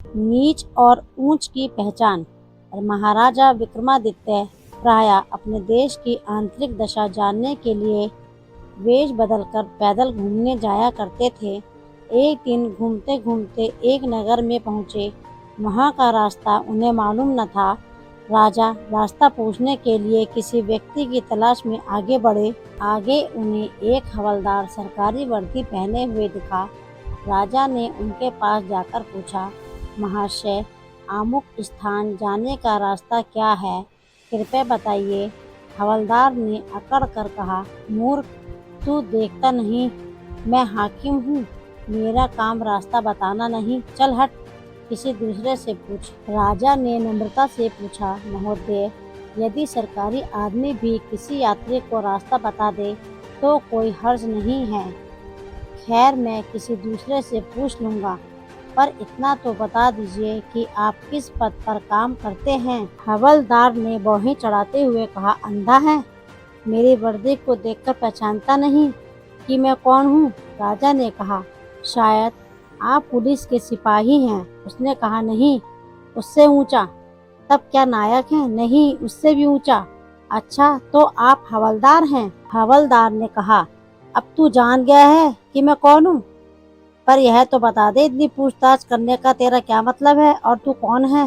नीच और ऊंच की पहचान। और महाराजा विक्रमादित्य प्रायः अपने देश की आंतरिक दशा जानने के लिए वेश बदलकर पैदल घूमने जाया करते थे। एक दिन घूमते घूमते एक नगर में पहुँचे। वहाँ का रास्ता उन्हें मालूम न था। राजा रास्ता पूछने के लिए किसी व्यक्ति की तलाश में आगे बढ़े। आगे उन्हें एक हवलदार सरकारी वर्दी पहने हुए दिखा। राजा ने उनके पास जाकर पूछा, महाशय, अमुक स्थान जाने का रास्ता क्या है, कृपया बताइए। हवलदार ने अकड़ कर कहा, मूर्ख, तू देखता नहीं मैं हाकिम हूँ, मेरा काम रास्ता बताना नहीं, चल हट, किसी दूसरे से पूछ। राजा ने नम्रता से पूछा, महोदय, यदि सरकारी आदमी भी किसी यात्री को रास्ता बता दे तो कोई हर्ज नहीं है। खैर, मैं किसी दूसरे से पूछ लूँगा, पर इतना तो बता दीजिए कि आप किस पद पर काम करते हैं। हवलदार ने भौहें चढ़ाते हुए कहा, अंधा है, मेरी वर्दी को देखकर पहचानता नहीं कि मैं कौन हूँ। राजा ने कहा, शायद आप पुलिस के सिपाही हैं। उसने कहा, नहीं, उससे ऊंचा। तब क्या नायक हैं? नहीं, उससे भी ऊंचा। अच्छा, तो आप हवलदार हैं। हवलदार ने कहा, अब तू जान गया है कि मैं कौन हूँ, पर यह तो बता दे, इतनी पूछताछ करने का तेरा क्या मतलब है और तू कौन है।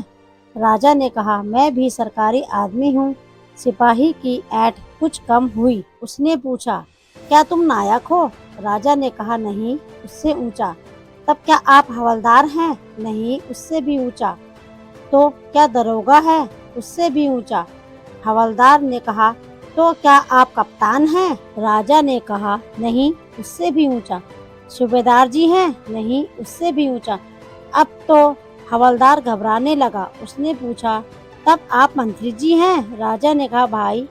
राजा ने कहा, मैं भी सरकारी आदमी हूँ। सिपाही की ऐंठ कुछ कम हुई। उसने पूछा, क्या तुम नायक हो? राजा ने कहा, नहीं, उससे ऊंचा। तब क्या आप हवलदार हैं? नहीं, उससे भी ऊंचा। तो क्या दरोगा है? उससे भी ऊंचा। हवलदार ने कहा, तो क्या आप कप्तान हैं? राजा ने कहा, नहीं, उससे भी ऊंचा। सूबेदार जी हैं? नहीं, उससे भी ऊंचा। अब तो हवलदार घबराने लगा। उसने पूछा, तब आप मंत्री जी हैं? राजा ने कहा, भाई,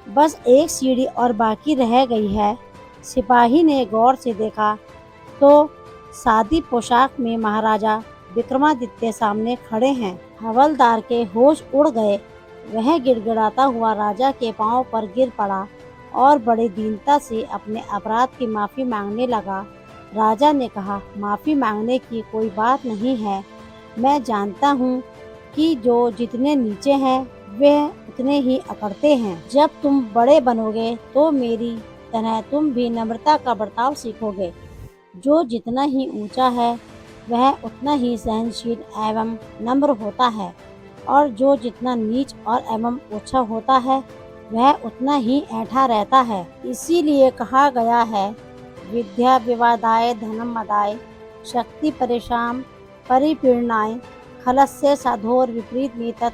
बस एक सीढ़ी और बाकी रह गई है। सिपाही ने गौर से देखा तो सादी पोशाक में महाराजा विक्रमादित्य सामने खड़े हैं। हवलदार के होश उड़ गए। वह गिड़गिड़ाता हुआ राजा के पांव पर गिर पड़ा और बड़ी दीनता से अपने अपराध की माफ़ी मांगने लगा। राजा ने कहा, माफ़ी मांगने की कोई बात नहीं है। मैं जानता हूँ कि जो जितने नीचे हैं वे उतने ही अकड़ते हैं। जब तुम बड़े बनोगे तो मेरी तरह तुम भी नम्रता का बर्ताव सीखोगे। जो जितना ही ऊंचा है वह उतना ही सहनशील एवं नम्र होता है, और जो जितना नीच और एवं ओछा होता है वह उतना ही ऐंठा रहता है। इसीलिए कहा गया है, विद्या विवादाय धनम मदाय, शक्ति परेशान परिपीड़नाय, खलस्य साधोर विपरीत नीतत्,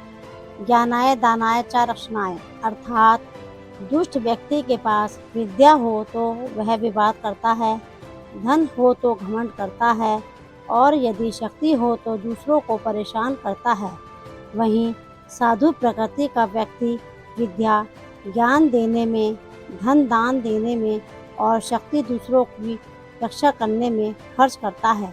ज्ञानाय दानाय च रक्षणाय। अर्थात दुष्ट व्यक्ति के पास विद्या हो तो वह विवाद करता है, धन हो तो घमंड करता है, और यदि शक्ति हो तो दूसरों को परेशान करता है। वहीं साधु प्रकृति का व्यक्ति विद्या ज्ञान देने में, धन दान देने में और शक्ति दूसरों की रक्षा करने में खर्च करता है।